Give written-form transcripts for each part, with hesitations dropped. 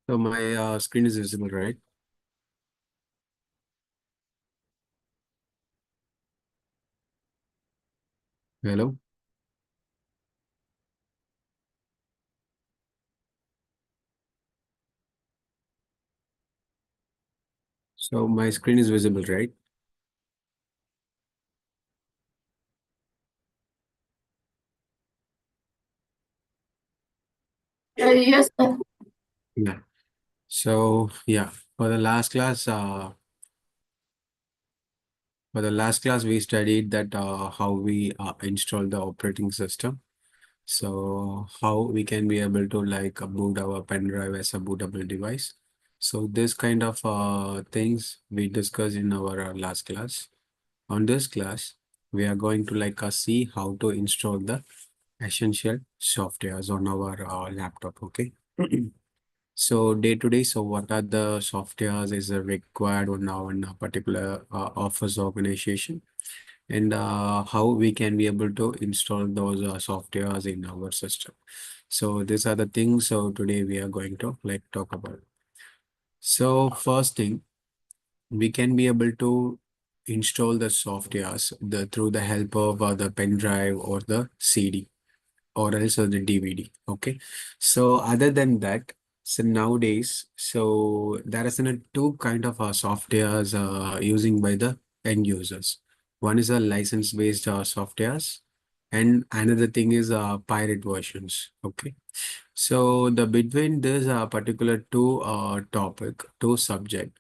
So my screen is visible, right? Hello. So my screen is visible, right? Yes, Yeah. So yeah, for the last class, we studied that how we install the operating system. So how we can be able to like boot our pen drive as a bootable device. So this kind of things we discussed in our last class. On this class, we are going to like see how to install the essential softwares on our laptop. Okay. So day to day, so what are the softwares is required on now in a particular office organization, and how we can be able to install those softwares in our system. So these are the things. So today we are going to like talk about. So first thing, we can be able to install the softwares through the help of the pen drive or the CD or else the DVD. Okay. So other than that, so nowadays, so there is two kind of softwares using by the end users. One is a license-based softwares, and another thing is pirate versions. Okay. So the between this particular two subject,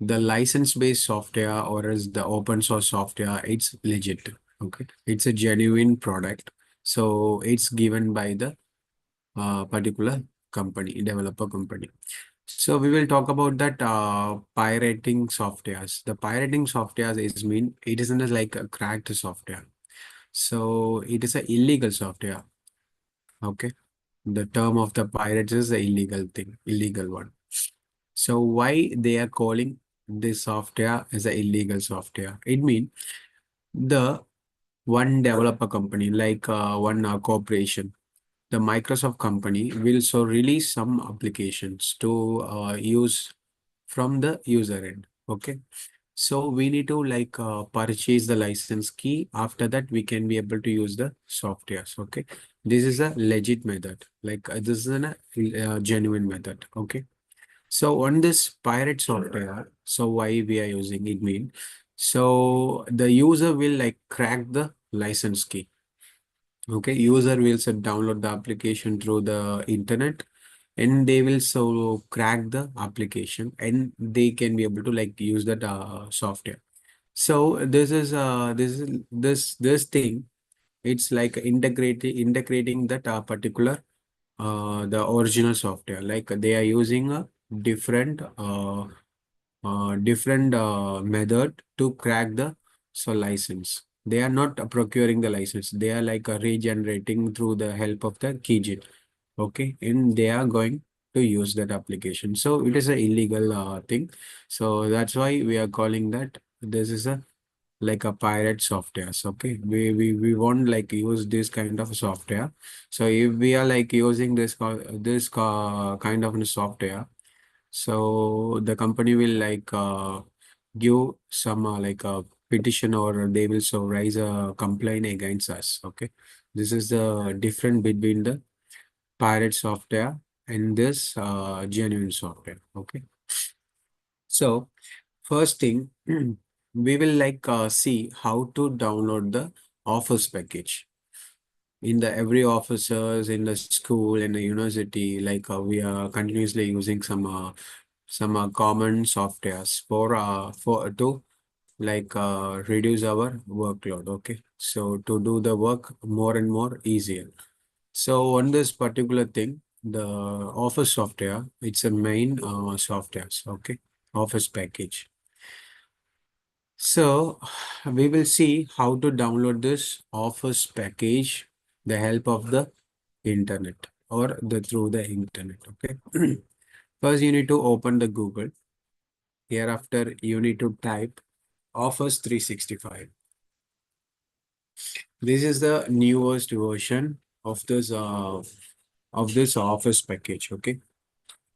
the license-based software or as the open source software, it's legit. Okay, it's a genuine product. So it's given by the particular company, developer company. So we will talk about that pirating softwares. The pirating softwares is mean it isn't like a cracked software. So it is a illegal software. Okay, the term of the pirates is the illegal thing, illegal one. So why they are calling this software as a illegal software? It means the one developer company, like one corporation, the Microsoft company will so release some applications to use from the user end. Okay. So we need to like purchase the license key. After that, we can be able to use the softwares. Okay. This is a legit method. Like this is a genuine method. Okay. So on this pirate software, so why we are using it mean, so the user will like crack the license key. Okay, user will so download the application through the internet and they will so crack the application and they can be able to like use that software. So this thing, it's like integrating that particular the original software. Like they are using a different method to crack the so license. They are not procuring the license. They are like regenerating through the help of the keygen. Okay, and they are going to use that application. So it is a illegal thing. So that's why we are calling that this is a like a pirate softwares. Okay, we won't like use this kind of software. So if we are like using kind of software, so the company will like give some like a petition or they will so raise a complaint against us. Okay, this is the difference between the pirate software and this genuine software. Okay, so first thing, we will like see how to download the Office package. In the every officers in the school in the university, like we are continuously using some common softwares for to like reduce our workload. Okay, so to do the work more and more easier. So on this particular thing, the Office software, it's a main softwares. Okay, Office package. So we will see how to download this Office package, the help of the internet or the through the internet. Okay. First, you need to open the Google. Hereafter, you need to type Office 365. This is the newest version of this Office package. Okay.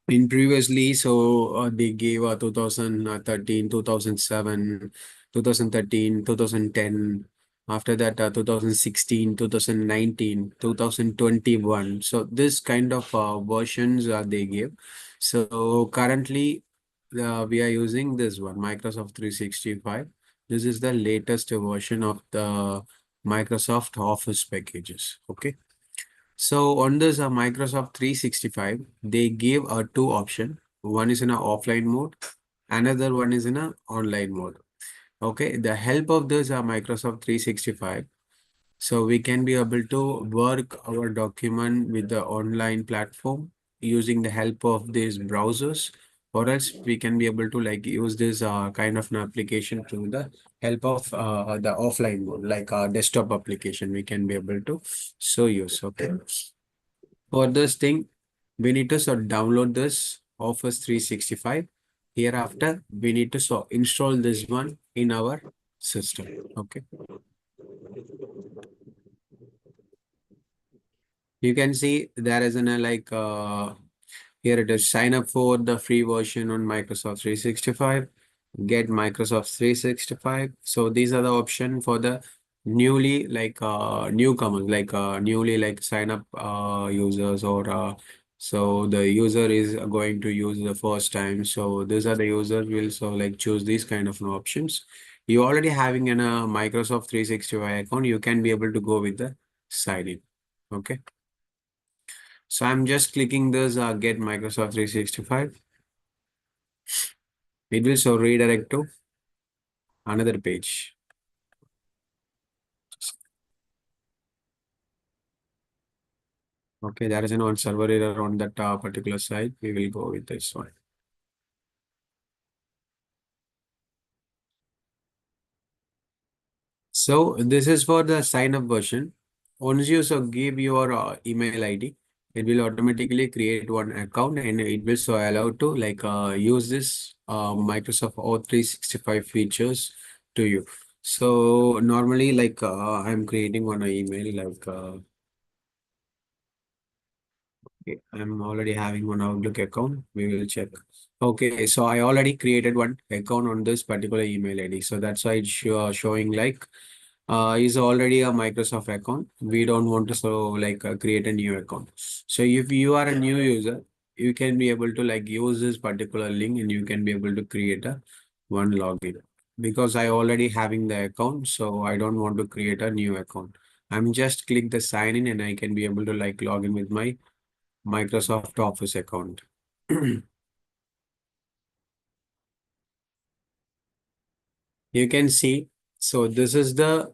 in previously, so they gave 2013, 2007, 2013, 2010. After that, 2016, 2019, 2021. So this kind of versions they give. So currently, we are using this one, Microsoft 365. This is the latest version of the Microsoft Office packages. Okay. So on this Microsoft 365, they gave two option. One is in a offline mode, another one is in a online mode. Okay, the help of this Microsoft 365, so we can be able to work our document with the online platform using the help of these browsers, or else we can be able to like use this kind of an application through the help of the offline mode, like our desktop application. We can be able to so use. Okay. For this thing, we need to download this Office 365. Hereafter, we need to install this one in our system. Okay. You can see there is a like here it is, sign up for the free version on Microsoft 365, get Microsoft 365. So these are the option for the newly like newcomers, like newly like sign up users, or so the user is going to use the first time. So these are the users will so like choose these kind of options. You already having in a Microsoft 365 account, you can be able to go with the sign in. Okay. So I'm just clicking this get Microsoft 365. It will so redirect to another page. Okay, there is an on server error on that particular site. We will go with this one. So this is for the sign up version. Once you so give your email ID, it will automatically create one account, and it will so allow to like use this Microsoft O 365 features to you. So normally like I'm creating one email like okay, I'm already having one Outlook account. We will check. Okay, so I already created one account on this particular email ID. So that's why it's showing like is already a Microsoft account. We don't want to so like create a new account. So if you are a new user, you can be able to like use this particular link, and you can be able to create a one login. Because I already having the account, so I don't want to create a new account. I'm just click the sign in, and I can be able to like log in with my Microsoft Office account. You can see, so this is a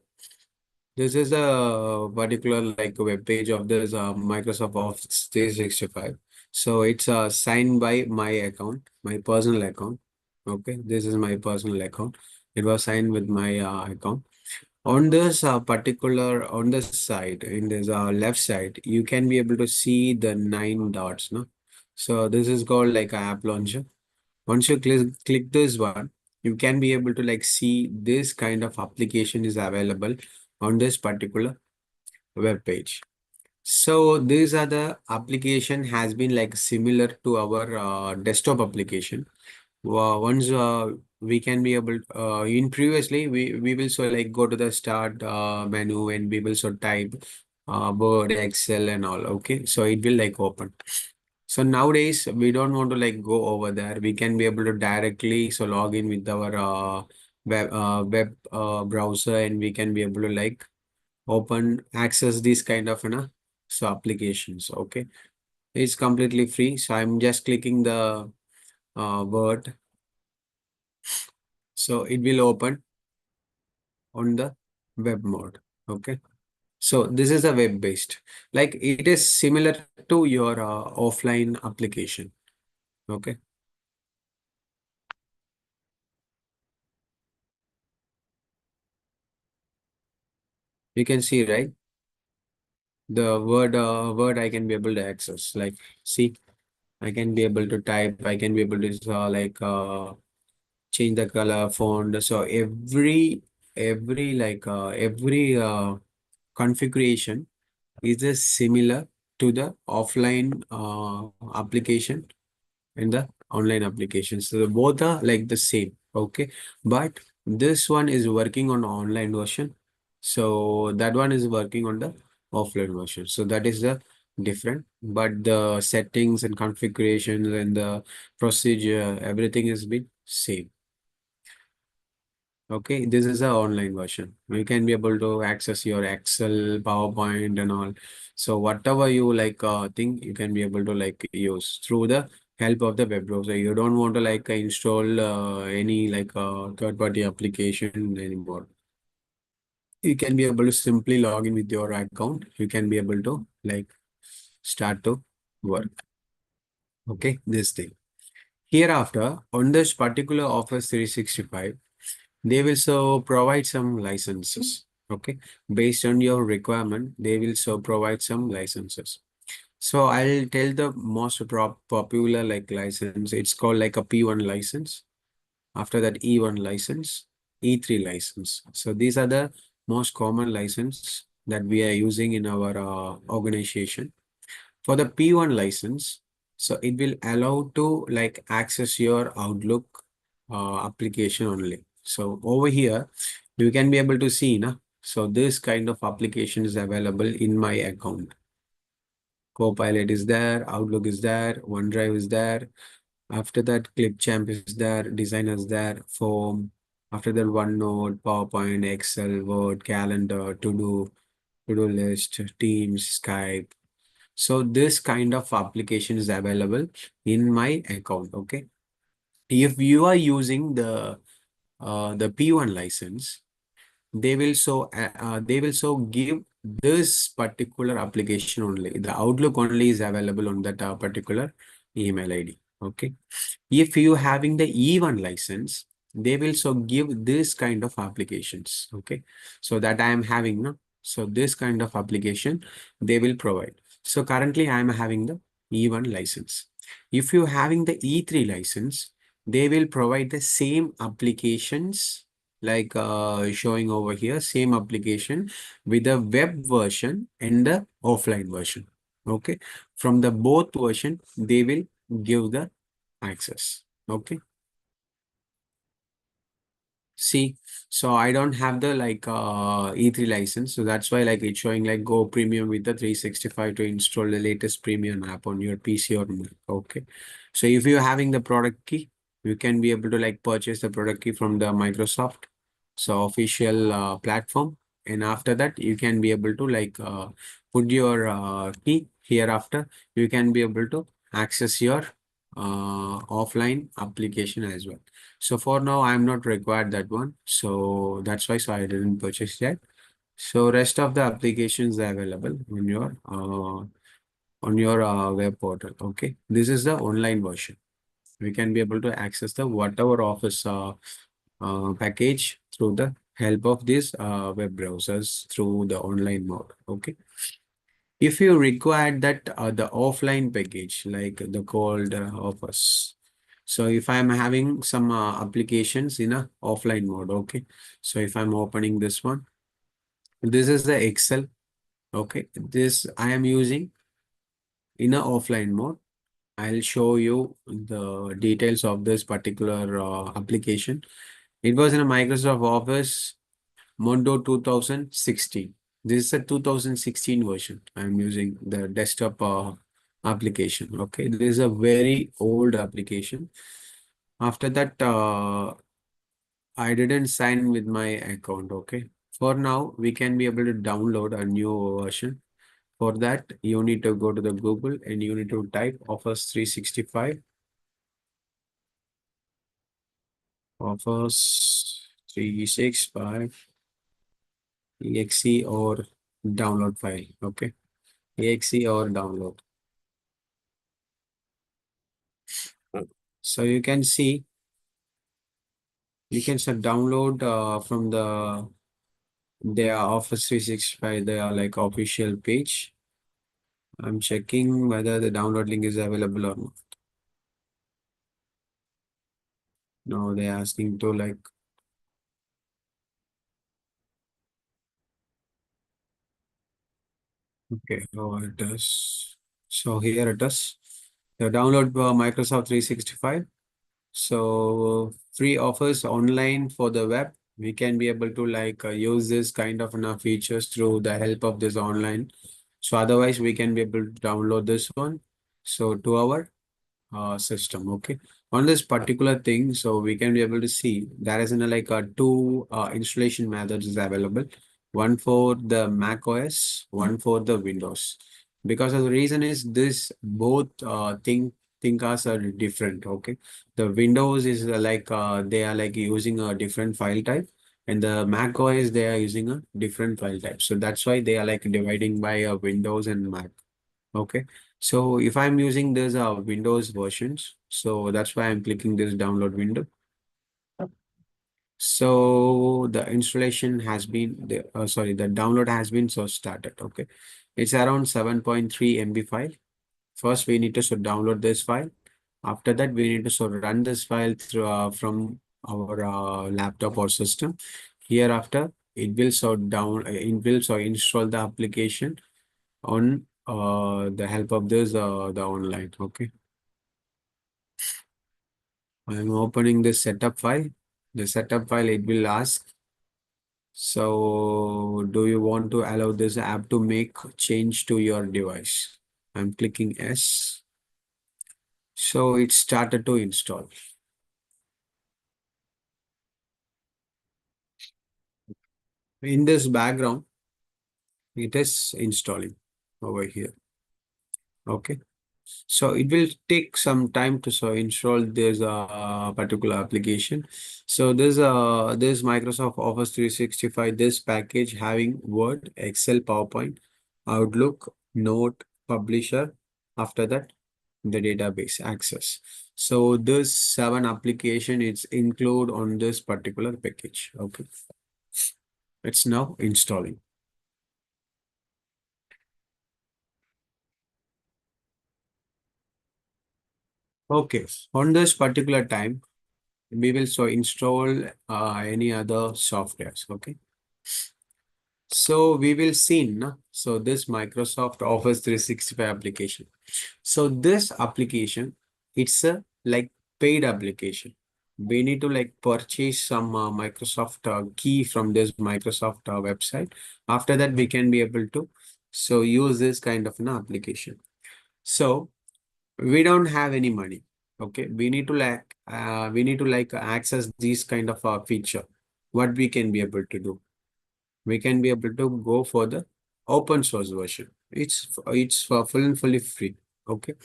particular like web page of this Microsoft Office 365. So it's signed by my account, my personal account. Okay, this is my personal account. It was signed with my account. On this particular on this side, in this left side, you can be able to see the nine dots. No, so this is called like a app launcher. Once you click this one, you can be able to like see this kind of application is available on this particular web page. So these are the application has been like similar to our desktop application. Once we can be able in previously we will so like go to the start menu, and we will so type Word, Excel and all. Okay, so it will like open. So nowadays we don't want to like go over there. We can be able to directly so log in with our web browser, and we can be able to like open access these kind of so applications. Okay, it's completely free. So I'm just clicking the Word, so it will open on the web mode. Okay, so this is a web based, like it is similar to your offline application. Okay, you can see, right? The word I can be able to access, like see, I can be able to type, I can be able to like change the color font. So every like every configuration is similar to the offline application. in the online applications. So both are like the same. Okay. But this one is working on online version. So that one is working on the offline version. So that is the different. But the settings and configurations and the procedure, everything has been same. Okay, this is a online version. You can be able to access your Excel, PowerPoint, and all. So whatever you like think, you can be able to like use through the help of the web browser. You don't want to like install any like third-party application anymore. You can be able to simply log in with your account. You can be able to like start to work. Okay, this thing. Hereafter, on this particular Office 365, they will so provide some licenses. Okay, based on your requirement, they will so provide some licenses. So I'll tell the most popular like license. It's called like a P1 license. After that, E1 license, E3 license. So these are the most common license that we are using in our organization. For the P1 license, so it will allow to like access your Outlook application only. So over here, you can be able to see, na? So this kind of application is available in my account. Copilot is there, Outlook is there, OneDrive is there. After that, Clipchamp is there, Designer is there, Form. After that, OneNote, PowerPoint, Excel, Word, Calendar, To-Do list, Teams, Skype. So this kind of application is available in my account. Okay. If you are using the P1 license, they will so give this particular application only. The Outlook only is available on that particular email ID. Okay. If you having the E1 license, they will so give this kind of applications. Okay. So that I am having, no? So this kind of application they will provide. So currently I am having the E1 license. If you having the E3 license, they will provide the same applications like showing over here, same application with the web version and the offline version. Okay. From the both version, they will give the access. Okay. See, so I don't have the like E3 license. So that's why like it's showing like Go Premium with the 365 to install the latest premium app on your PC or Mac. Okay. So if you're having the product key, you can be able to like purchase the product key from the Microsoft. So official platform. And after that, you can be able to like put your key hereafter. You can be able to access your offline application as well. So for now, I'm not required that one. So that's why I didn't purchase that. So rest of the applications are available on your web portal. Okay. This is the online version. We can be able to access the whatever Office package through the help of these web browsers through the online mode. Okay. If you require that the offline package like the called Office. So if I'm having some applications in a offline mode, okay. So if I'm opening this one, this is the Excel. Okay. This I am using in a offline mode. I'll show you the details of this particular application. It was in a Microsoft Office Mondo 2016. This is a 2016 version. I'm using the desktop application. Okay, this is a very old application. After that, I didn't sign with my account. Okay, for now, we can be able to download a new version. For that, you need to go to the Google and you need to type Office 365, Office 365 exe or download file. Okay, exe or download. So you can see, you can download from their Office 365, their like official page. I'm checking whether the download link is available or not. No, they're asking to like, okay, oh, it is. So here it is. The download Microsoft 365. So free offers online for the web. We can be able to use this kind of features through the help of this online. So otherwise we can be able to download this one. So to our system. Okay. On this particular thing, so we can be able to see there is two installation methods is available. One for the Mac OS, one for the Windows. Because of the reason is this both thinkers are different. Okay. The Windows is they are like using a different file type, and the Mac OS they are using a different file type. So that's why they are like dividing by Windows and Mac. Okay. So if I'm using this Windows versions, so that's why I'm clicking this download window. So the installation has been the download has been started. Okay. It's around 7.3 MB file. First, we need to download this file. After that, we need to run this file through from our laptop or system. Hereafter, it will install the application on the help of this the online. Okay, I'm opening the setup file. The setup file it will ask, so do you want to allow this app to make change to your device? I'm clicking yes. So it started to install. In this background, it is installing over here. Okay. So it will take some time to install this particular application. So this Microsoft Office 365, this package having Word, Excel, PowerPoint, Outlook, Note, Publisher. After that, the database access. So this 7 application is include on this particular package. Okay, it's now installing. Okay, on this particular time, we will install any other softwares. Okay, so we will see no? So this Microsoft Office 365 application. So this application, it's a paid application. We need to purchase some Microsoft key from this Microsoft website. After that, we can be able to use this kind of an application. So we don't have any money. Okay, we need to access these kind of feature. What we can be able to do, we can be able to go for the open source version. It's for full and fully free. Okay,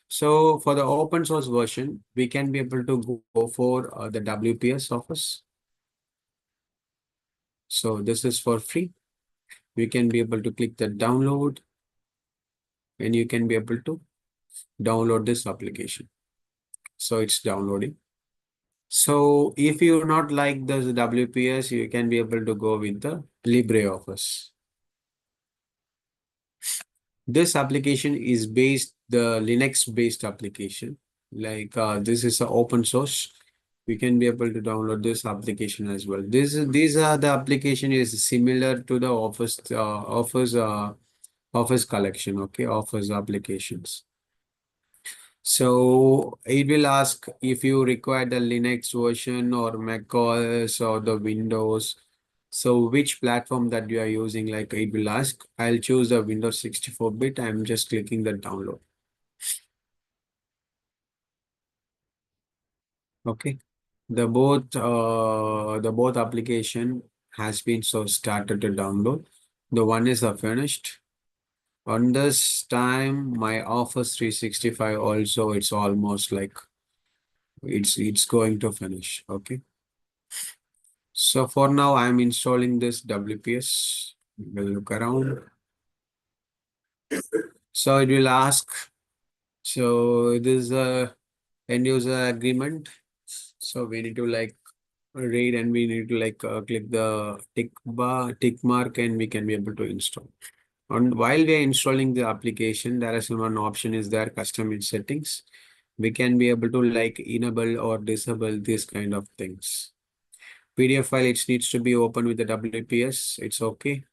so for the open source version, we can be able to go for the WPS Office. So this is for free. We can be able to click the download, and you can be able to download this application. So it's downloading. So if you not like the WPS, you can be able to go with the LibreOffice. This application is the Linux based application. This is an open source. We can be able to download this application as well. These are the application is similar to the Office collection. Okay, Office applications. So it will ask if you require the Linux version or Mac OS or the Windows. So which platform that you are using, it will ask. I'll choose the Windows 64-bit. I'm just clicking the download. Okay. The both application has been started to download. The one is finished. On this time, my Office 365 also, it's almost it's going to finish. Okay. So for now, I'm installing this WPS. We'll look around. So it will ask. So it is a end user agreement. So we need to read, and we need to click the tick mark, and we can be able to install. And while we are installing the application, there is one option is there, custom settings. We can be able to enable or disable these kind of things. PDF file, it needs to be open with the WPS. It's okay.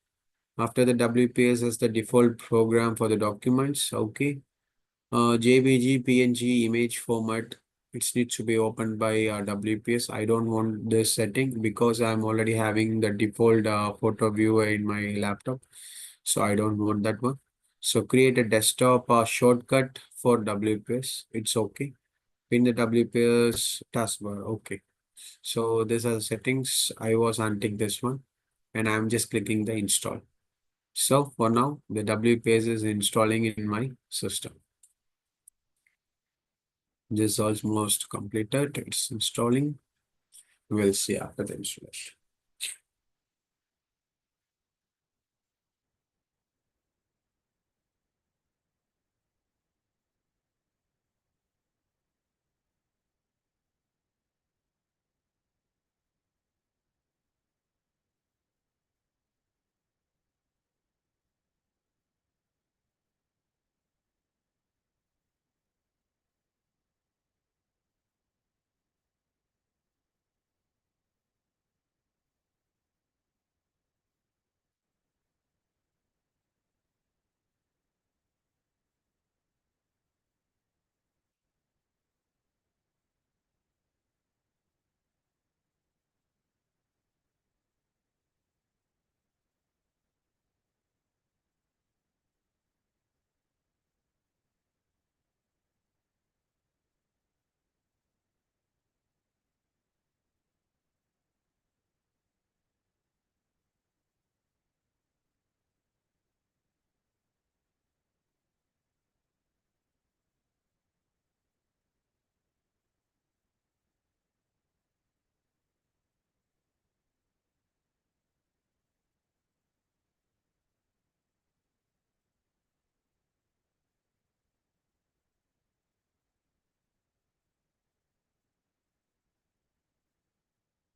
After the WPS is the default program for the documents. Okay. JPG, PNG image format, it needs to be opened by WPS. I don't want this setting because I'm already having the default photo viewer in my laptop. So I don't want that one. So create a desktop shortcut for WPS. It's okay. Pin the WPS taskbar. Okay. So these are the settings. I was untick this one and I'm just clicking the install. So for now, the WPS is installing in my system. This is almost completed. It's installing. We'll see after the installation.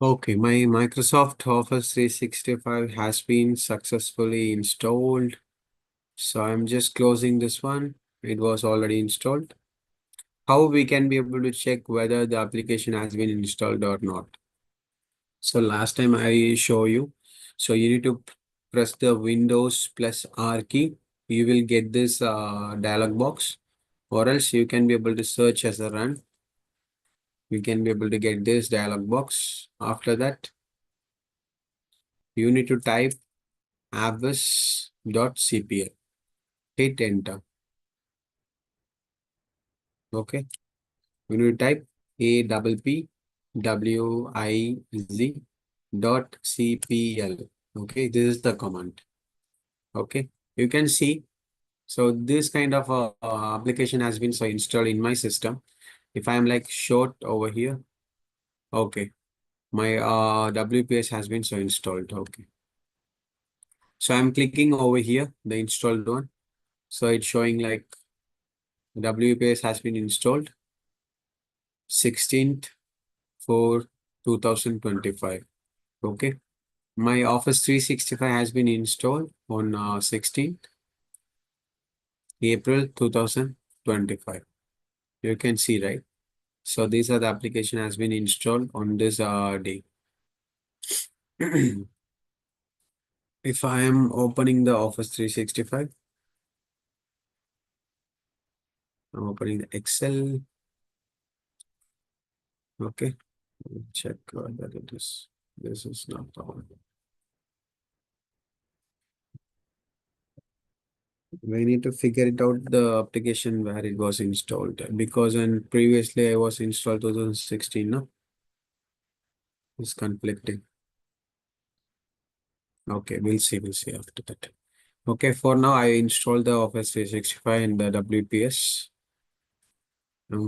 Okay, my Microsoft Office 365 has been successfully installed. So I'm just closing this one. It was already installed. How we can be able to check whether the application has been installed or not? So last time I show you. So you need to press the Windows plus R key. You will get this dialog box, or else you can be able to search as a run. You can be able to get this dialog box. After that, you need to type abyss.cpl. Hit enter. Okay. You need to type APPWIZ dot CPL. Okay. This is the command. Okay. You can see. So this kind of application has been so installed in my system. If I'm like short over here. Okay. My WPS has been so installed. Okay. So I'm clicking over here, the installed one. So it's showing like WPS has been installed 16th for 2025. Okay. My Office 365 has been installed on 16th April 2025. You can see, right? So these are the application has been installed on this day. If I am opening the Office 365, I'm opening the Excel. Okay. Check whether it is. This is not the one. We need to figure it out the application where it was installed because when previously I was installed 2016, no? It's conflicting. Okay, we'll see after that. Okay, for now I installed the Office 365 and the WPS.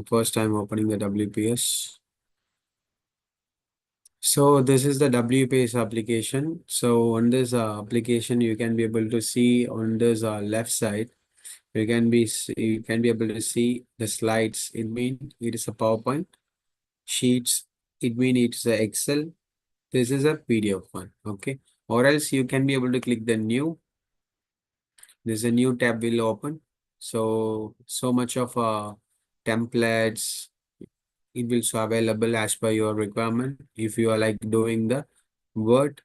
First I'm opening the WPS. So this is the WPS application. So on this application, you can be able to see on this left side, you can be able to see the slides. It means it is a PowerPoint. Sheets, it means it's a Excel. This is a PDF one. Okay. Or else you can be able to click the new. There's a new tab will open. So much of templates, it will so available as per your requirement. If you are like doing the Word,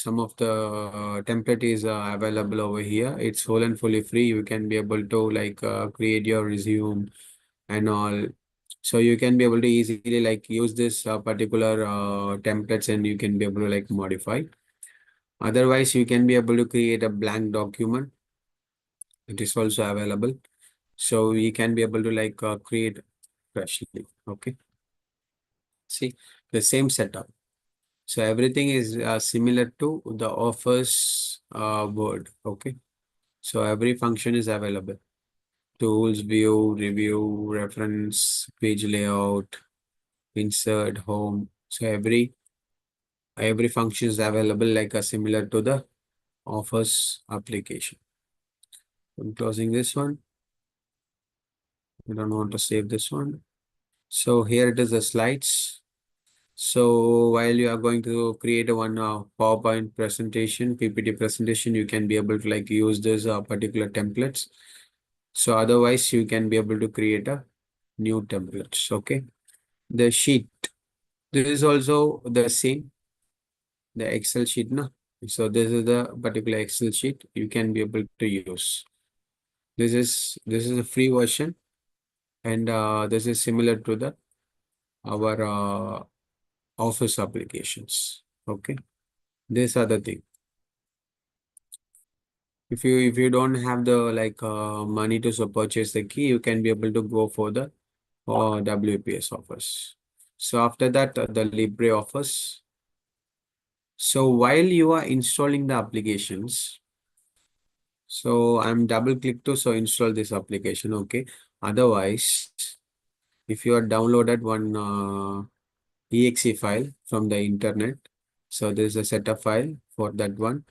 some of the template is available over here. It's whole and fully free. You can be able to like create your resume and all. So you can be able to easily like use this particular templates, and you can be able to like modify. Otherwise, you can be able to create a blank document. It is also available. So you can be able to like create freshly. Okay. See the same setup. So everything is similar to the Office Word. Okay. So every function is available. Tools, view, review, reference, page layout, insert, home. So every function is available like a similar to the Office application. I'm closing this one. I don't want to save this one. So here it is the slides. So while you are going to create a one PowerPoint presentation, PPT presentation, you can be able to like use this particular templates. So otherwise, you can be able to create a new templates. Okay. The sheet. This is also the same, the Excel sheet. No? So this is the particular Excel sheet you can be able to use. This is a free version, and this is similar to the our Office applications. Okay. These are the thing. If you don't have the like money to purchase the key, you can be able to go for the WPS Office. So after that, the LibreOffice. So while you are installing the applications, so I'm double click to so install this application. Okay. Otherwise, if you are downloaded one exe file from the internet, so there's a setup file for that one.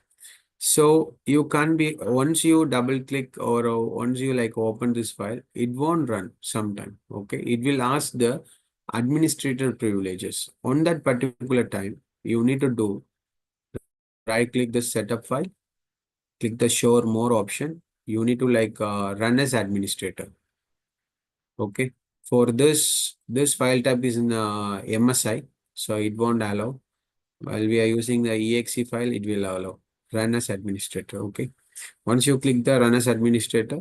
So you can't be, once you double click or once you like open this file, it won't run sometime. Okay. It will ask the administrator privileges. On that particular time, you need to do right click the setup file, click the show more option. You need to like run as administrator. Okay. For this file type is in MSI, so it won't allow. While we are using the exe file, it will allow run as administrator. Okay. Once you click the run as administrator,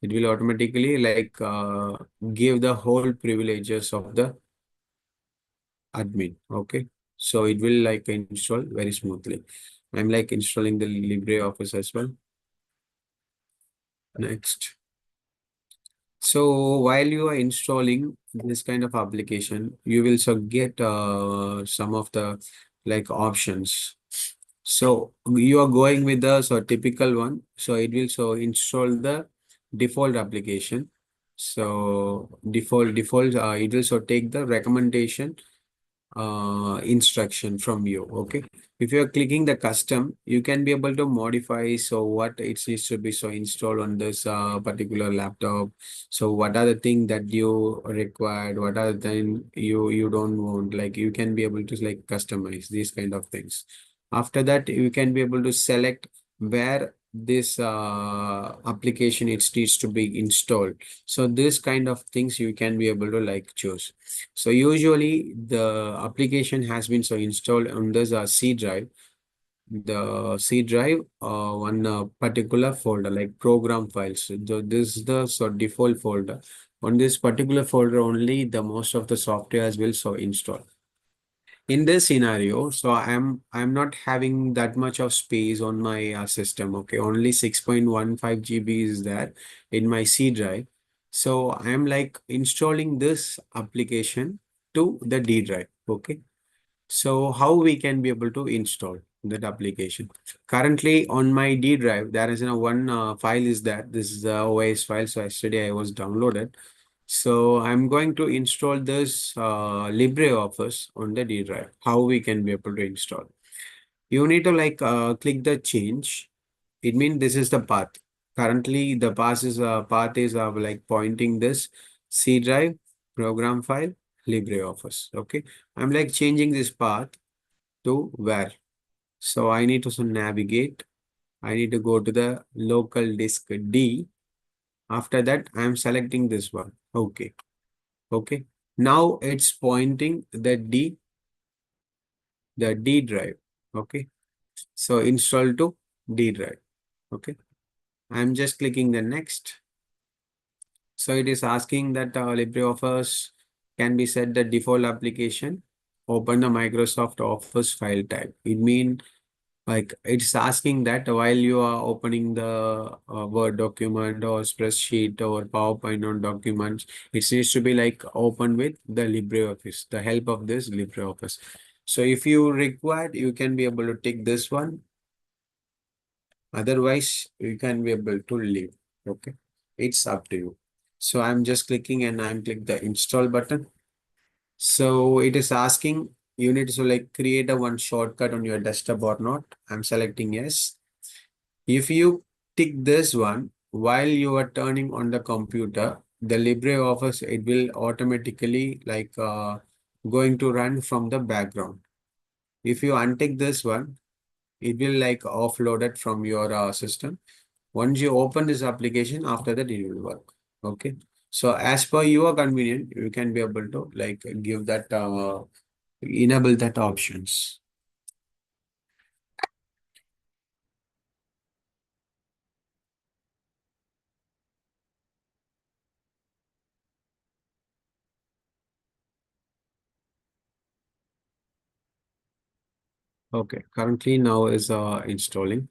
it will automatically like give the whole privileges of the admin. Okay. So it will like install very smoothly. I'm like installing the LibreOffice as well. Next. So while you are installing this kind of application, you will so get some of the like options. So you are going with the so typical one. So it will so install the default application. So default it will so take the recommendation instruction from you. Okay. If you're clicking the custom, you can be able to modify so what it needs to be so installed on this particular laptop. So what are the things that you required, what are the things you don't want, like you can be able to like customize these kind of things. After that, you can be able to select where this application it needs to be installed. So this kind of things you can be able to like choose. So usually the application has been so installed on this C drive. The C drive, one particular folder like program files. So this is the so default folder. On this particular folder only, the most of the software will so install. In this scenario, so I'm not having that much of space on my system. Okay, only 6.15 GB is there in my C drive. So I'm like installing this application to the D drive. Okay, so how we can be able to install that application? Currently on my D drive, there is one file is that this is the OS file. So yesterday I was downloaded. So I'm going to install this LibreOffice on the D drive. How we can be able to install? You need to like click the change. It means this is the path. Currently, the path is like pointing this C drive program file LibreOffice. Okay, I'm like changing this path to where. So I need to navigate. I need to go to the local disk D. After that, I'm selecting this one. Okay. Okay. Now it's pointing the D drive. Okay. So install to D drive. Okay. I'm just clicking the next. So it is asking that LibreOffice can be set the default application. Open the Microsoft Office file type. It means like it's asking that while you are opening the Word document or spreadsheet or PowerPoint or documents, it needs to be like open with the LibreOffice, the help of this LibreOffice. So if you require, you can be able to take this one. Otherwise, you can be able to leave. Okay. It's up to you. So I'm just clicking and I'm click the install button. So it is asking you need to like create a one shortcut on your desktop or not. I'm selecting yes. If you tick this one while you are turning on the computer, the LibreOffice, it will automatically like going to run from the background. If you untick this one, it will like offload it from your system. Once you open this application, after that it will work. Okay. So as per your convenience, you can be able to like give that enable that options. Okay. Currently now is installing.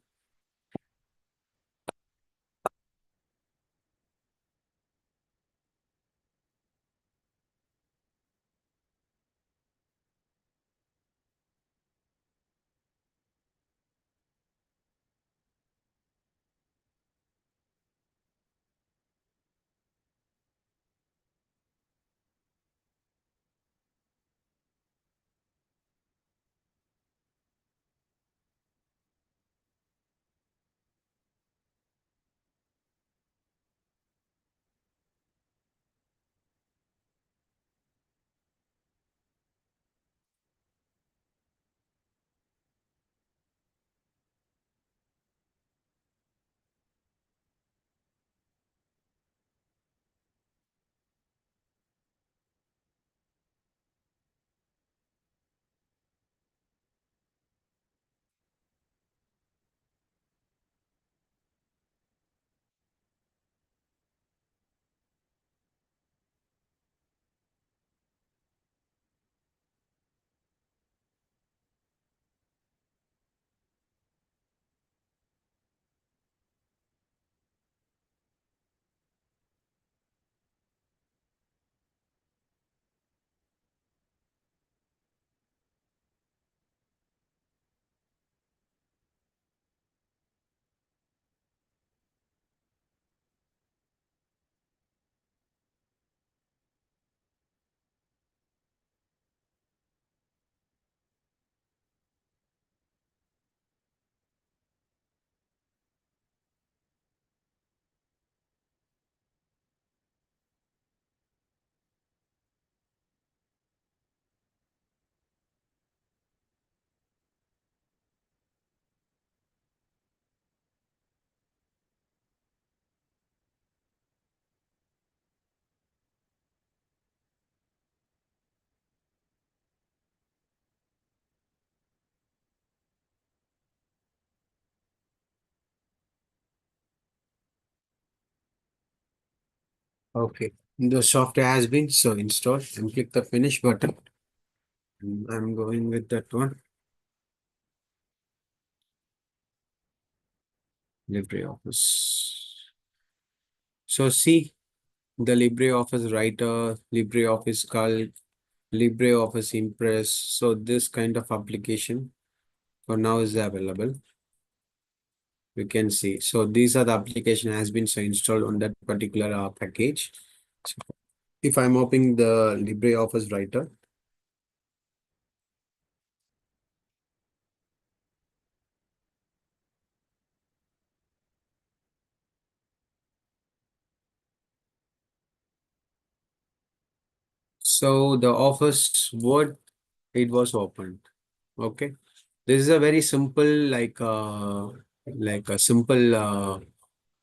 Okay. The software has been so installed and click the finish button. I'm going with that one. LibreOffice. So see the LibreOffice Writer, LibreOffice Calc, LibreOffice Impress. So this kind of application for now is available. You can see. So these are the application has been so installed on that particular package. So if I'm opening the LibreOffice Writer, so the Office Word, it was opened. Okay. This is a very simple, like a simple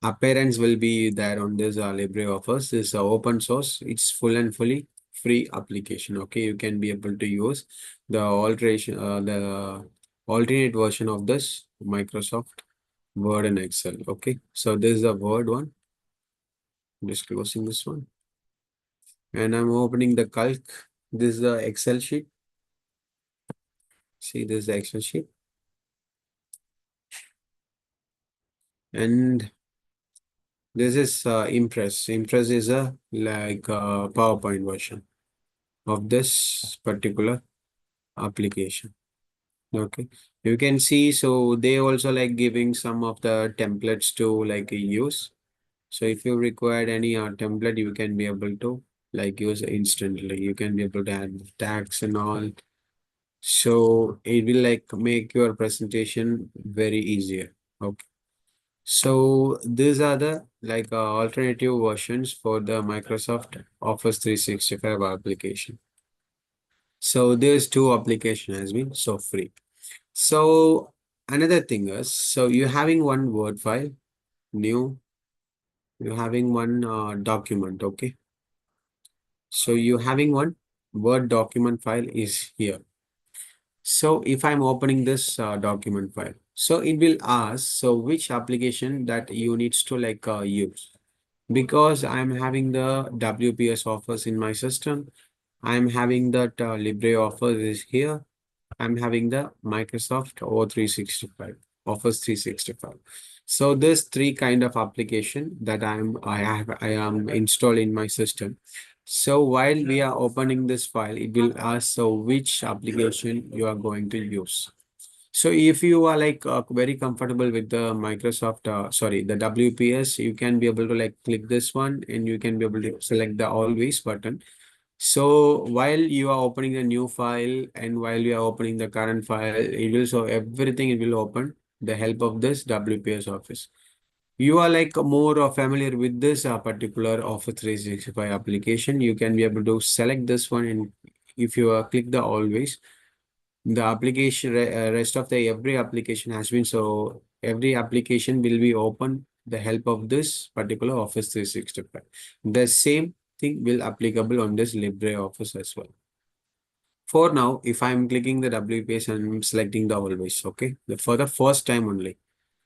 appearance will be there on this LibreOffice. This is open source. It's full and fully free application. Okay, you can be able to use the alteration, the alternate version of this Microsoft Word and Excel. Okay, so this is the Word one. I'm just closing this one. And I'm opening the calc. This is the Excel sheet. See, this is the Excel sheet. And this is Impress. Impress is a like PowerPoint version of this particular application. Okay, you can see, so they also like giving some of the templates to like use. So if you required any template, you can be able to like use instantly. You can be able to add tags and all. So it will like make your presentation very easier. Okay. So these are the like alternative versions for the Microsoft Office 365 application. So there's two application has been so free. So another thing is, so you're having one Word file, new, you're having one document, okay? So you're having one Word document file is here. So if I'm opening this document file, so it will ask, so which application that you needs to like use. Because I'm having the WPS Office in my system, I'm having that LibreOffice is here. I'm having the Microsoft O365, Office 365. So there's three kind of application that I am installed in my system. So while we are opening this file, it will ask so which application you are going to use. So if you are like very comfortable with the Microsoft, sorry, the WPS, you can be able to like click this one and you can be able to select the always button. So while you are opening a new file and while you are opening the current file, it will show everything, it will open the help of this WPS Office. You are like more familiar with this particular Office 365 application. You can be able to select this one, and if you click the always, the application rest of the every application has been, so every application will be open the help of this particular Office 365. The same thing will applicable on this LibreOffice as well. For now, if I'm clicking the WPS and I'm selecting the always, okay, for the first time only.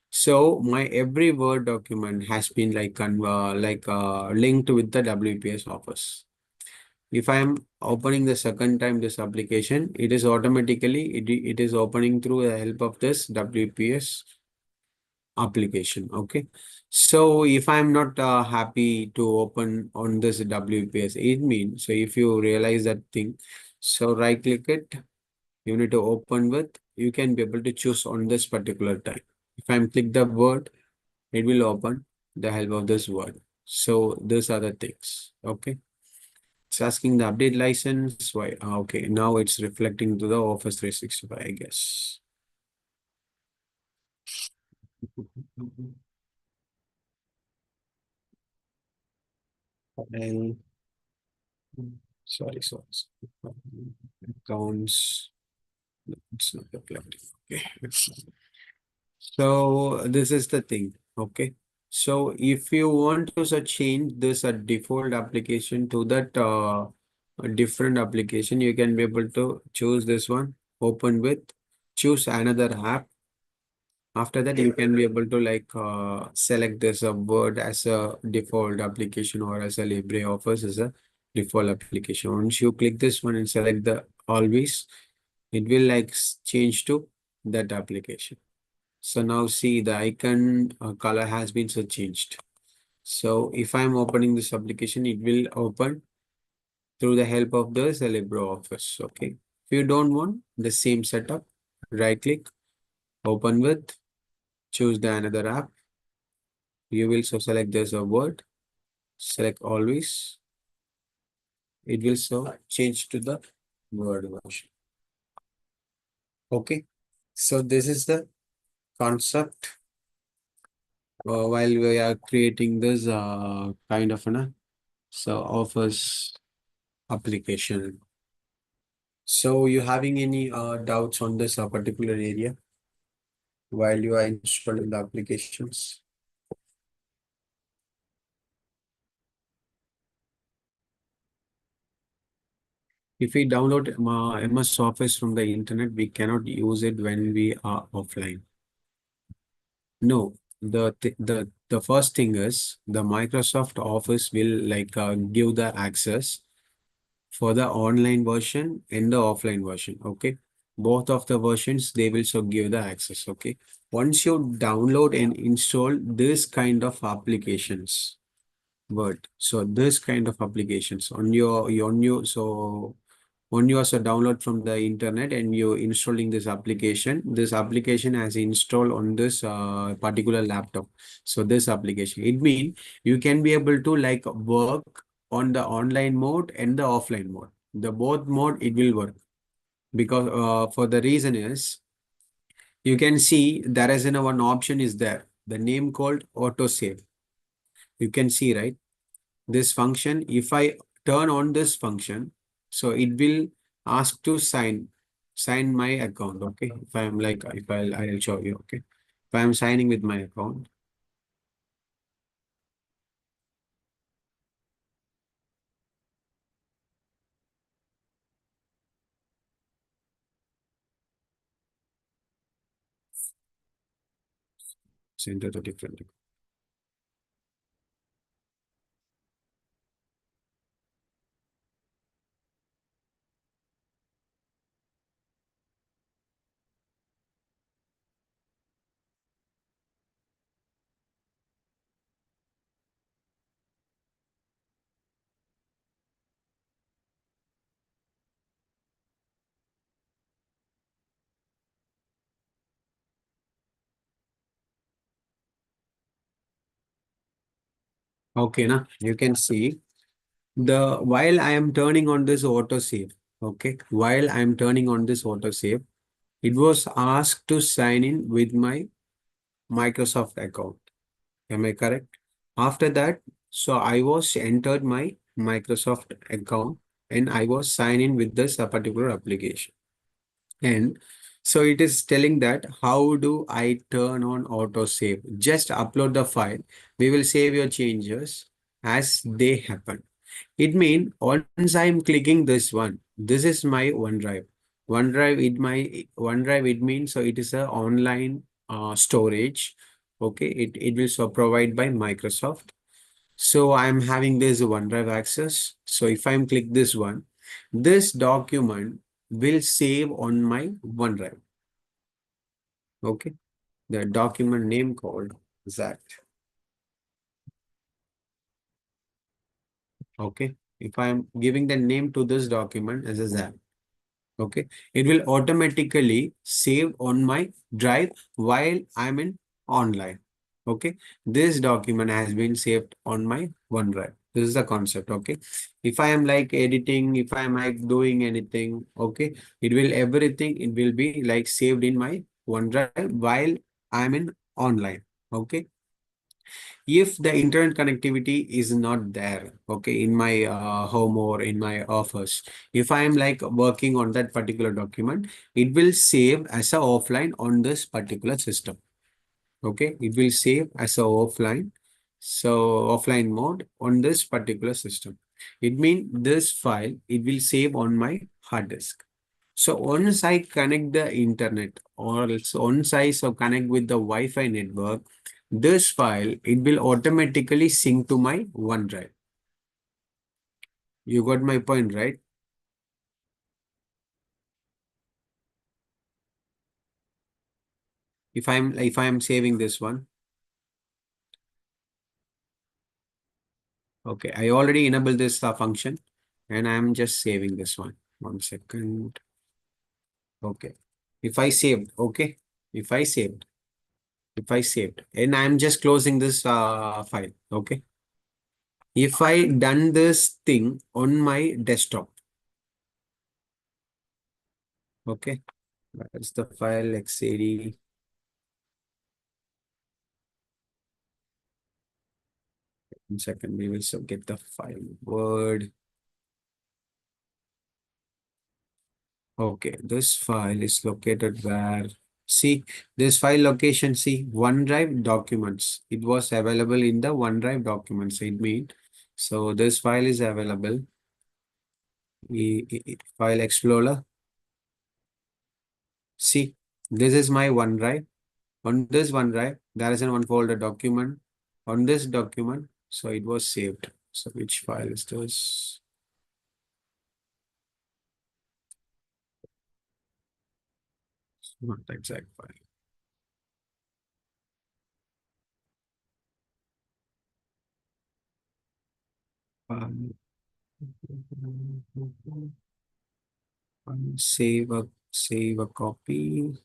So my every Word document has been like linked with the WPS Office. If I am opening the second time this application, it is automatically, it is opening through the help of this WPS application. Okay. So if I'm not happy to open on this WPS, it means, so if you realize that thing, so right click it, you need to open with, you can be able to choose on this particular time. If I'm click the Word, it will open the help of this Word. So these are the things. Okay. It's asking the update license. Why? Okay, now it's reflecting to the Office 365, I guess. And sorry. Accounts. It's not reflecting. Okay. So this is the thing. Okay. So if you want to change this default application to that a different application, you can be able to choose this one, open with, choose another app. After that, you can be able to like select this Word as a default application or as a LibreOffice as a default application. Once you click this one and select the always, it will like change to that application. So now see the icon color has been so changed. So if I'm opening this application, it will open through the help of the LibreOffice. Okay. If you don't want the same setup, right click, open with, choose the another app. You will so select this a Word, select always. It will so change to the Word version. Okay. So this is the concept while we are creating this kind of an so Office application. So you having any doubts on this particular area while you are installing the applications? If we download MS Office from the internet, we cannot use it when we are offline. No, the first thing is the Microsoft Office will like give the access for the online version and the offline version. Okay, both of the versions they will so give the access. Okay, once you download and install this kind of applications, Word. So this kind of applications on your so when you also download from the internet and you installing this application has installed on this particular laptop. So this application, it means you can be able to like work on the online mode and the offline mode. The both mode it will work because for the reason is you can see there is one option is there, the name called auto save. You can see, right? This function, if I turn on this function, so it will ask to sign my account. Okay, if I'm like, if I'll show you. Okay, if I'm signing with my account, enter the different. Okay, now you can see the while I am turning on this auto save. Okay, while I am turning on this auto save, it was asked to sign in with my Microsoft account. Am I correct? After that, so I was entered my Microsoft account and I was sign in with this particular application. And so it is telling that how do I turn on auto save? Just upload the file. We will save your changes as they happen. It means once I'm clicking this one, this is my OneDrive. OneDrive, it means so it is a online storage. Okay, it will so provide by Microsoft. So I'm having this OneDrive access. So if I'm click this one, this document will save on my OneDrive. Okay, the document name called that. Okay, if I'm giving the name to this document as a ZAP. Okay, it will automatically save on my drive while I'm in online. Okay, this document has been saved on my OneDrive. This is the concept. Okay, if I am like editing, if I am like doing anything, okay, it will everything, it will be like saved in my OneDrive while I'm in online. Okay, if the internet connectivity is not there, okay, in my home or in my office, if I am like working on that particular document, it will save as a offline on this particular system. Okay, it will save as a offline, so offline mode on this particular system. It means this file, it will save on my hard disk. So once I connect the internet or else once I so connect with the Wi-Fi network, this file, it will automatically sync to my OneDrive. You got my point, right? If I'm saving this one, okay, I already enabled this function and I'm just saving this one. 1 second. Okay. If I saved, okay. If I saved, if I saved, and I'm just closing this file, okay. If I done this thing on my desktop, okay, that's the file XAD. 1 second, we will so get the file Word. Okay, this file is located where? See, this file location, see, OneDrive documents. It was available in the OneDrive documents. It means, so this file is available File Explorer. See, this is my OneDrive. On this OneDrive, there is an one folder document. On this document, so it was saved. So which file is this? Not the exact file. Um, save a copy.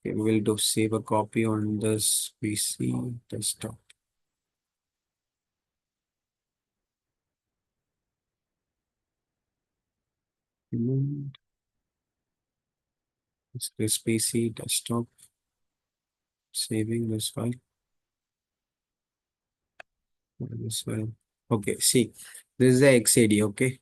Okay, we will do save a copy on this PC desktop. This PC desktop, saving this file. This file. Okay, see, this is the XAD, okay?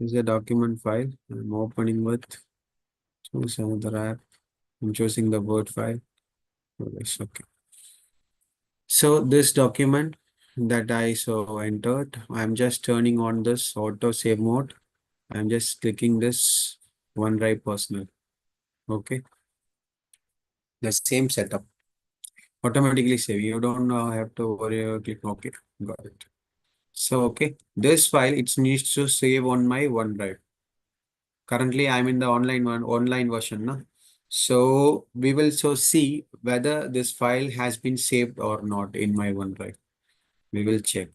This is a document file. I'm opening with choose another app. I'm choosing the Word file. Yes, okay. So this document that I so entered, I'm just turning on this auto save mode. I'm just clicking this OneDrive personal. Okay. The same setup. Automatically save. You don't have to worry or click OK. Got it. So okay. This file it needs to save on my OneDrive. Currently I'm in the online version now. So we will so see whether this file has been saved or not in my OneDrive. We will check.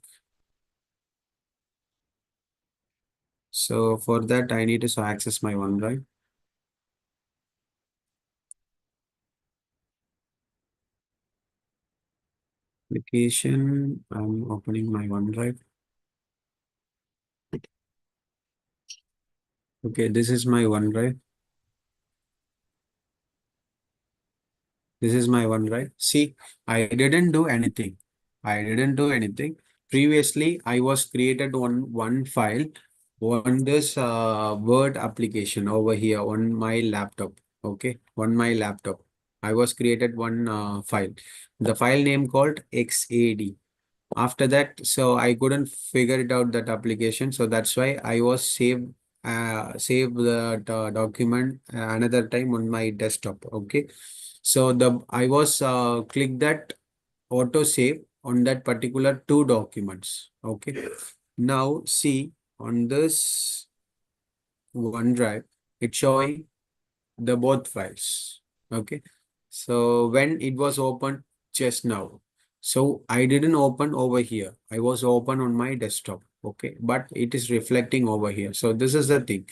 So for that, I need to so access my OneDrive. Application. I'm opening my OneDrive. Okay, this is my OneDrive. This is my OneDrive. See, I didn't do anything. I didn't do anything. Previously, I was created one file on this Word application over here on my laptop. Okay, on my laptop. I was created one file. The file name called XAD. After that, so I couldn't figure it out that application. So that's why I was save the document another time on my desktop. Okay. So I was click that auto save on that particular two documents. Okay. Now see on this OneDrive, it's showing the both files. Okay. So when it was opened just now, so I didn't open over here. I was open on my desktop. Okay. But it is reflecting over here. So this is the thing.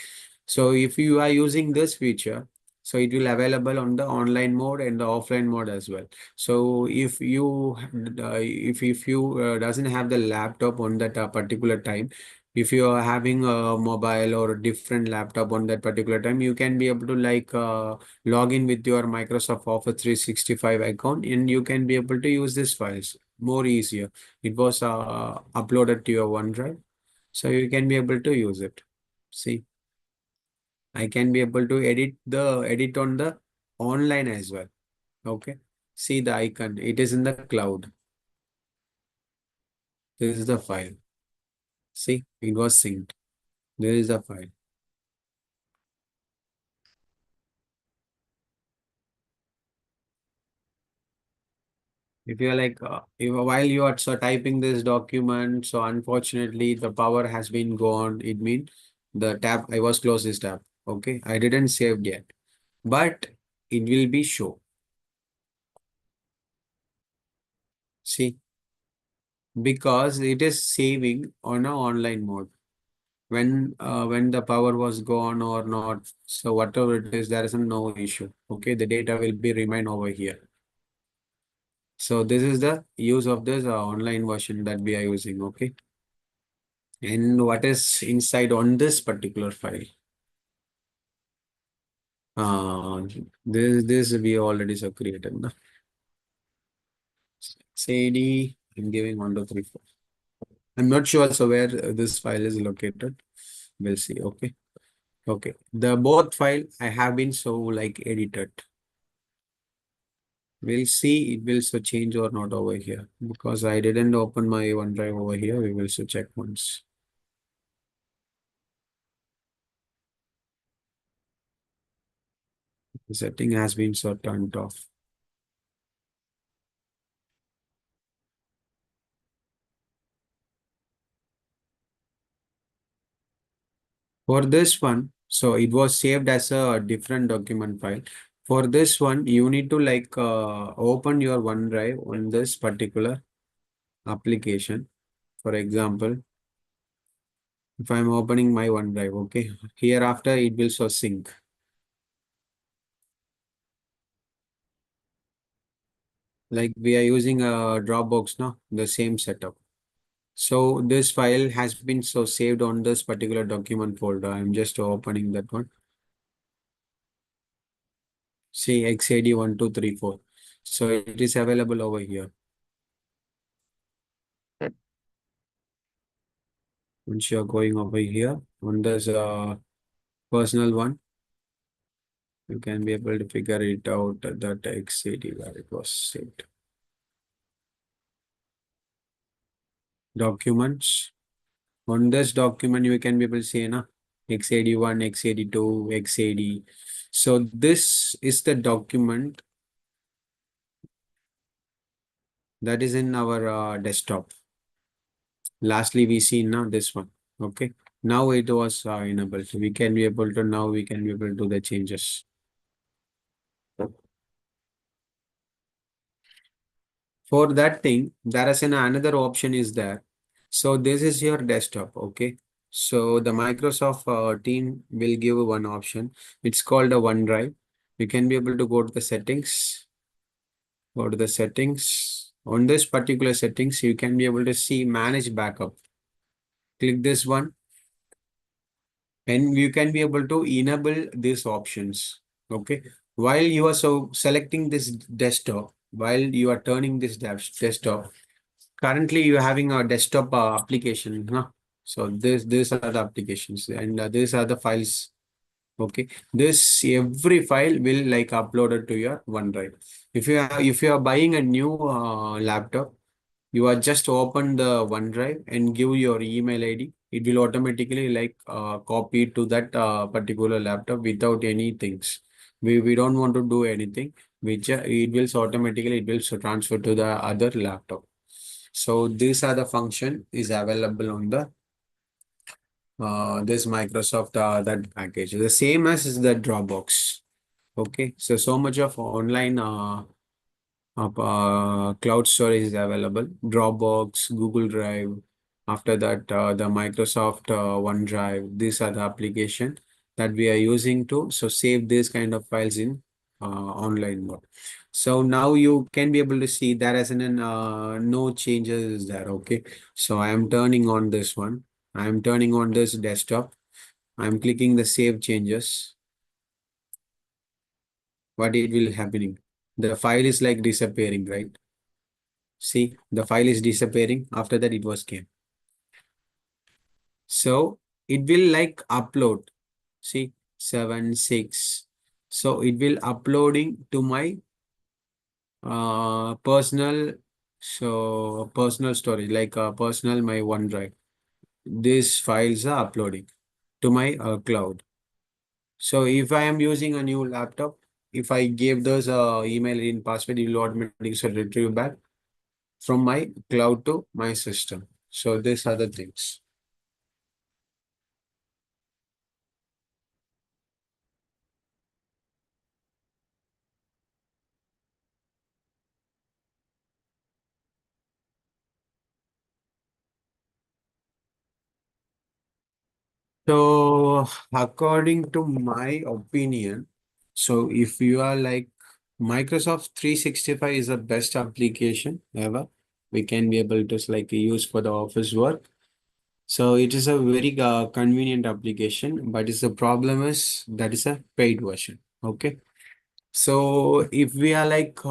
So if you are using this feature, so it will available on the online mode and the offline mode as well. So if you doesn't have the laptop on that particular time, if you are having a mobile or a different laptop on that particular time, you can be able to log in with your Microsoft Office 365 account and you can be able to use these files more easier. It was uploaded to your OneDrive, so you can be able to use it. See, I can be able to edit on the online as well. Okay. See the icon. It is in the cloud. This is the file. See, it was synced. There is the file. If you're while you are so typing this document, so unfortunately the power has been gone. It means the tab, I was closed this tab. Okay. I didn't save yet, but it will be show. See, because it is saving on a online mode. When the power was gone or not, so whatever it is, there is no issue. Okay, the data will be remain over here. So this is the use of this online version that we are using. Okay, and what is inside on this particular file? Uh, this we already so created. No? CD, I'm giving 1, 2, 3, 4. I'm not sure so where this file is located. We'll see. Okay. Okay. The both file I have been so edited. We'll see it will so change or not over here because I didn't open my OneDrive over here. We will so check once. The setting has been so turned off. For this one, so it was saved as a different document file. For this one, you need to like open your OneDrive on this particular application. For example, if I'm opening my OneDrive, okay, hereafter it will so sync. Like we are using a Dropbox now, the same setup. So this file has been so saved on this particular document folder. I'm just opening that one. See XAD1234. So it is available over here. Once you're going over here on this personal one, you can be able to figure it out that XAD where it was saved. Documents. On this document, you can be able to see na, XAD1, XAD2, XAD. So this is the document that is in our desktop. Lastly, we see now this one. Okay. Now it was enabled. So we can be able to now we can be able to do the changes. For that thing, there is another option is there. So this is your desktop. Okay. So the Microsoft team will give one option. It's called a OneDrive. You can be able to go to the settings. Go to the settings. On this particular settings, you can be able to see manage backup. Click this one and you can be able to enable these options. Okay. While you are so selecting this desktop, while you are turning this desktop, currently you are having a desktop application. Huh? So these are the applications and these are the files. Okay. This every file will like uploaded to your OneDrive. If you are buying a new laptop, you are just open the OneDrive and give your email ID. It will automatically like copy to that particular laptop without any things. We don't want to do anything. It will automatically it will transfer to the other laptop. So these are the function is available on the this Microsoft that package. The same as is the Dropbox. Okay, so much of online cloud storage is available. Dropbox, Google Drive. After that, the Microsoft OneDrive. These are the application that we are using to so save this kind of files in online mode. So now you can be able to see there is no changes there. Okay, so I am turning on this one. I am turning on this desktop. I am clicking the save changes. What it will happening? The file is like disappearing, right? See, the file is disappearing. After that, it was came. So it will like upload. See, 7, 6. So it will uploading to my personal, so personal storage, like personal my OneDrive. These files are uploading to my cloud. So if I am using a new laptop, if I give those email in password, it will automatically so retrieve back from my cloud to my system. So these are the things. So according to my opinion, so if you are like Microsoft 365 is the best application ever. We can be able to like use for the office work. So it is a very convenient application, but it's the problem is that is a paid version. Okay. So if we are like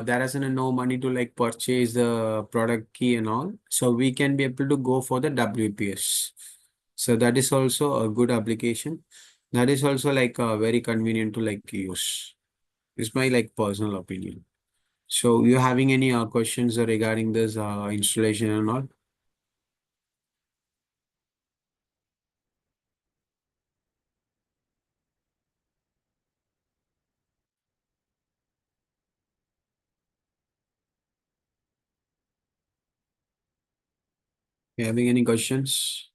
there isn't no money to like purchase the product key and all, so we can be able to go for the WPS. So that is also a good application. That is also like very convenient to like use. It's my like personal opinion. So you having any questions regarding this installation and all? You having any questions?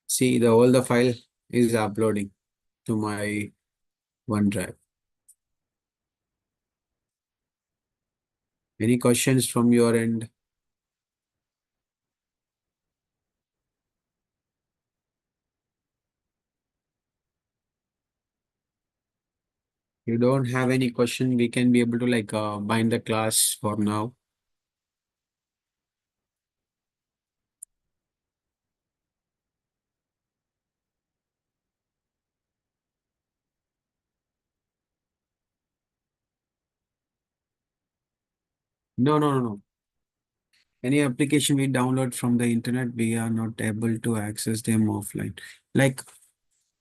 See, the all the file is uploading to my OneDrive. Any questions from your end? You don't have any question, we can be able to like bind the class for now. No, no, no, no. Any application we download from the internet, we are not able to access them offline. Like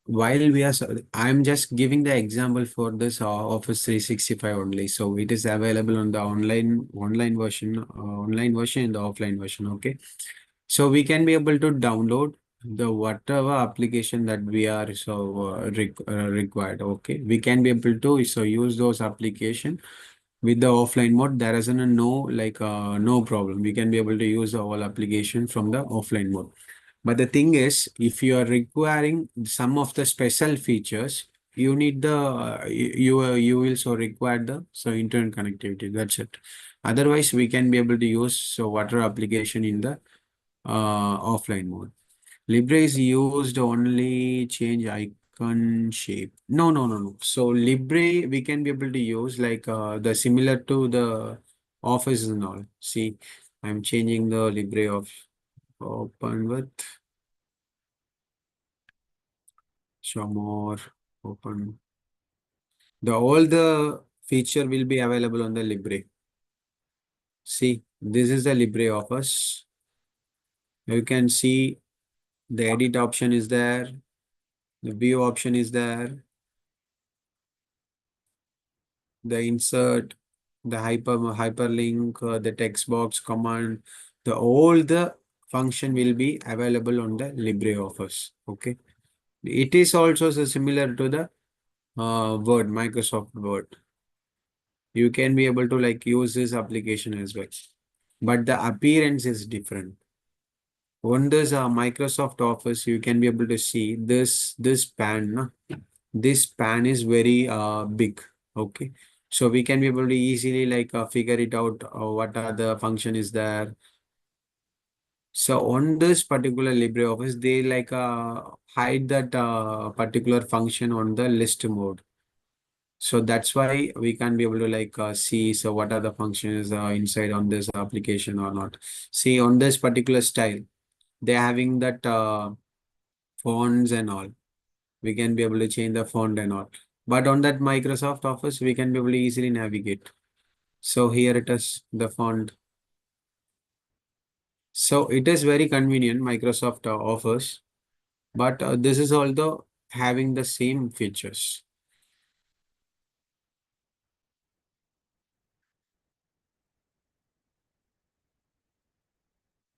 while we are, I'm just giving the example for this Office 365 only. So it is available on the online version and the offline version. Okay. So we can be able to download the whatever application that we are required. Okay. We can be able to so use those application with the offline mode. There isn't a no problem. We can be able to use the whole application from the offline mode. But the thing is, if you are requiring some of the special features, you need the you will so require the so internet connectivity. That's it. Otherwise, we can be able to use so whatever application in the offline mode. Libre is used only change icon shape. No, no, no, no. So Libre we can be able to use like the similar to the Office and all. See, I'm changing the Libre of open with show more open. The all the feature will be available on the Libre. See, this is the Libre Office. You can see the edit option is there. The view option is there. The insert, the hyperlink, the text box command, the all the function will be available on the LibreOffice. Okay. It is also so similar to the Word, Microsoft Word. You can be able to like use this application as well. But the appearance is different. On this Microsoft Office, you can be able to see this pan. No? This pan is very big. Okay. So we can be able to easily like figure it out what are the function is there. So on this particular LibreOffice, they like hide that particular function on the list mode. So that's why we can be able to like see so what are the functions inside on this application or not. See on this particular style, they're having that fonts and all. We can be able to change the font and all. But on that Microsoft Office, we can be able to easily navigate. So here it is, the font. So it is very convenient, Microsoft Office, but this is also having the same features.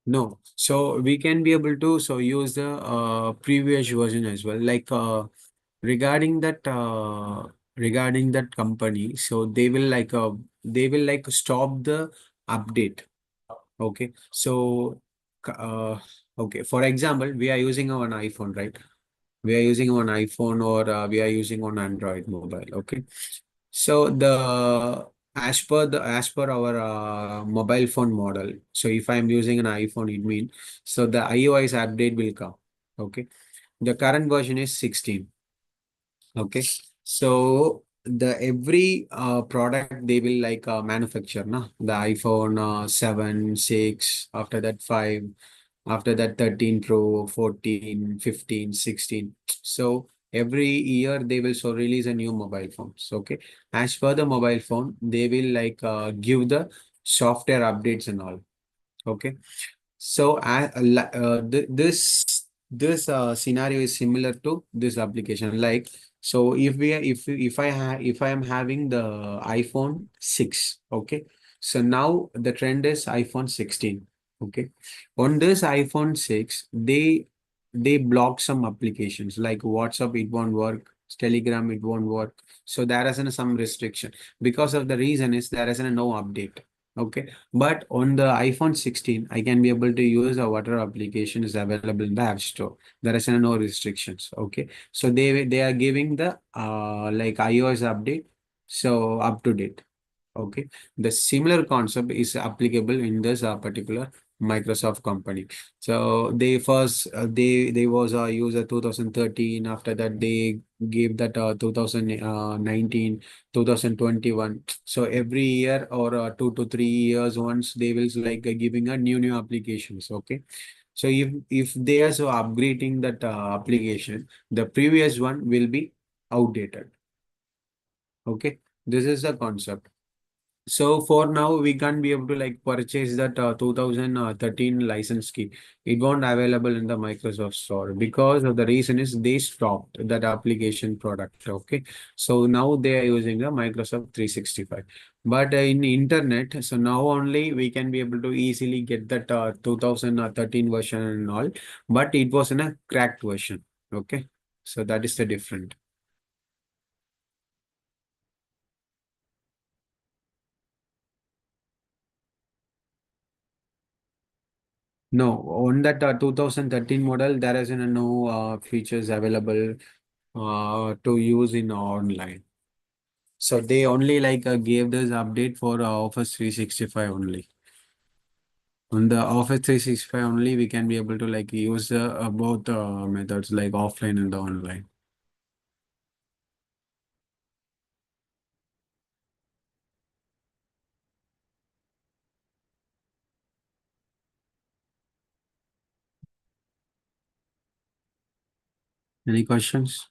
No, so we can be able to so use the previous version as well. Like regarding that company, so they will like stop the update. Okay, so okay, for example, we are using on iPhone, right? We are using on iPhone or we are using on Android mobile. Okay, so the as per our mobile phone model. So if I'm using an iPhone, it means so the iOS update will come. Okay, the current version is 16. Okay. So the every product they will like manufacture, na? The iPhone 7, 6, after that 5, after that 13 Pro, 14, 15, 16. So every year they will so release a new mobile phones. Okay. As per the mobile phone, they will like give the software updates and all. Okay. So this this scenario is similar to this application. Like, so if I am having the iPhone 6, okay. So now the trend is iPhone 16, okay. On this iPhone 6, they block some applications like WhatsApp, it won't work. Telegram, it won't work. So there is some restriction. Because of the reason is there is no update. Okay. But on the iPhone 16, I can be able to use whatever application is available in the App Store. There is no restrictions. Okay. So they are giving the like iOS update. So up to date. Okay. The similar concept is applicable in this particular Microsoft company. So they first they was a user 2013. After that they gave that 2019, 2021. So every year or 2 to 3 years once they will like giving a new applications. Okay. So if they are so upgrading that application, the previous one will be outdated. Okay. This is the concept. So for now, we can't be able to like purchase that 2013 license key. It won't available in the Microsoft Store because of the reason is they stopped that application product. Okay, so now they are using the Microsoft 365. But in internet, so now only we can be able to easily get that 2013 version and all. But it was in a cracked version. Okay, so that is the different. No, on that 2013 model, there is no features available to use in online. So they only like gave this update for Office 365 only. On the Office 365 only, we can be able to like use both methods like offline and the online. Any questions?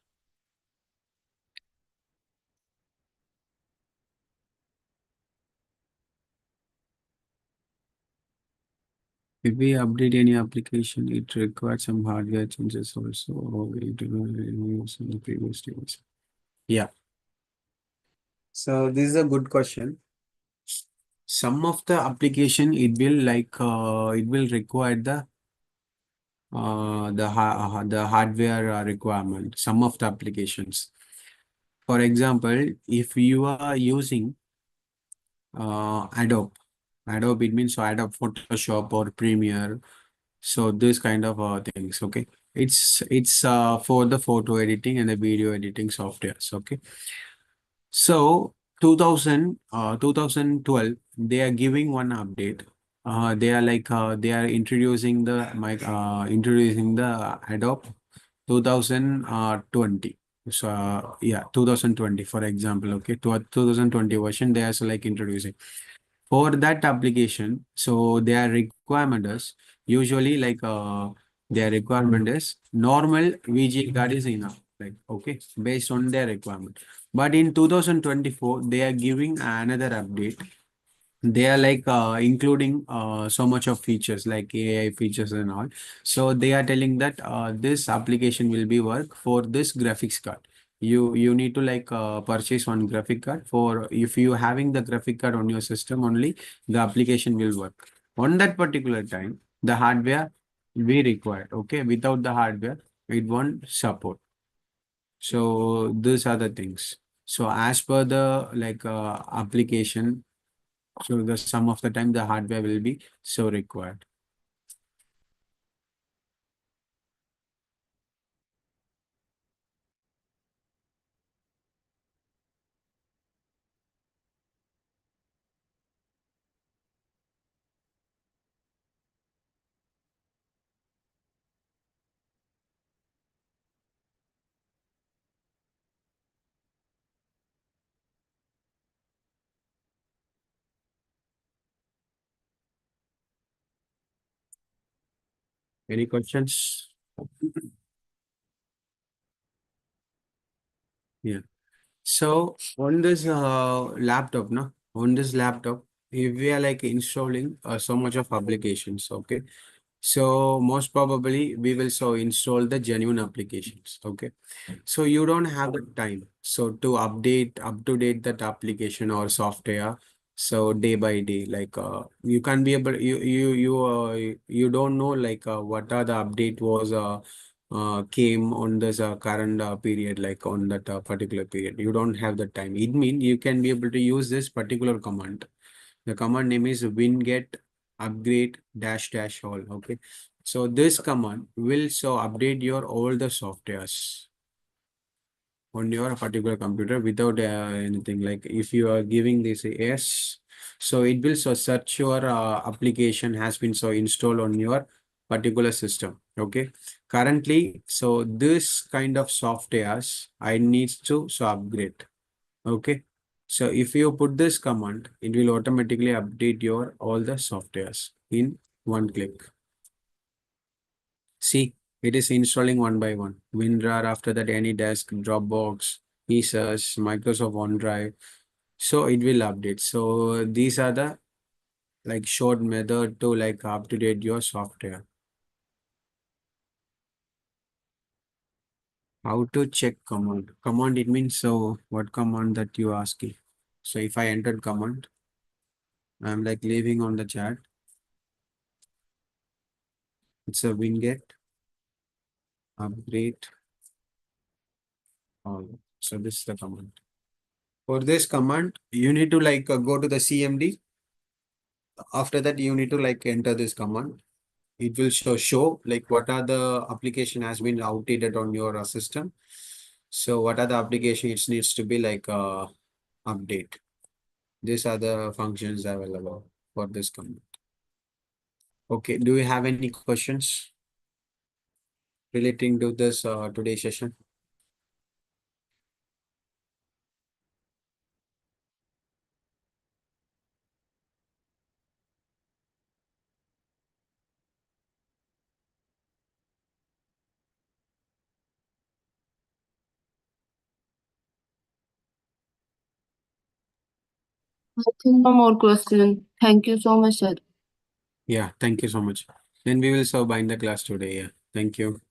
If we update any application, it requires some hardware changes also. Or we do not use in the previous device. Yeah. So this is a good question. Some of the application it will require the hardware requirement. Some of the applications, for example, if you are using Adobe, it means so Adobe Photoshop or Premiere. So this kind of things. Okay, it's for the photo editing and the video editing softwares. Okay. So 2012, they are giving one update. They are like they are introducing the Adobe 2020. So yeah, 2020 for example. Okay, to 2020 version they are so like introducing for that application. So their requirement is usually like their requirement is normal VGA card is enough. Like okay, based on their requirement. But in 2024, they are giving another update. They are like including so much of features like AI features and all. So they are telling that this application will be work for this graphics card. You need to like purchase one graphic card. For if you having the graphic card on your system only, the application will work. On that particular time, the hardware will be required. Okay, without the hardware, it won't support. So these are the things. So as per the like application, so the some of the time the hardware will be so required. Any questions? Yeah. So on this laptop, no, on this laptop, if we are like installing so much of applications, okay. So most probably we will so install the genuine applications. Okay. So you don't have the time. So to update up to date that application or software. So day by day, like you can be able you don't know like what are the update was came on this current period, like on that particular period. You don't have the time. It means you can be able to use this particular command. The command name is winget upgrade dash dash all. Okay. So this command will so update your all the softwares on your particular computer without anything. Like if you are giving this a yes, so it will so search your application has been so installed on your particular system. Okay. Currently, so this kind of softwares I need to so upgrade. Okay. So if you put this command, it will automatically update your all the softwares in one click. See, it is installing one by one. WinRAR, after that AnyDesk, Dropbox, ESUS, Microsoft OneDrive. So it will update. So these are the like short method to like up to date your software. How to check command? Command, it means so what command that you asking? So if I entered command, I'm like leaving on the chat. It's a winget upgrade all. So this is the command. For this command, you need to like go to the CMD. After that, you need to like enter this command. It will show like what are the application has been outdated on your system. So what are the application it needs to be like update. These are the functions available for this command. Okay, do you have any questions relating to this today's session? I think no more question. Thank you so much, sir. Yeah, thank you so much. Then we will bind the class today. Yeah, thank you.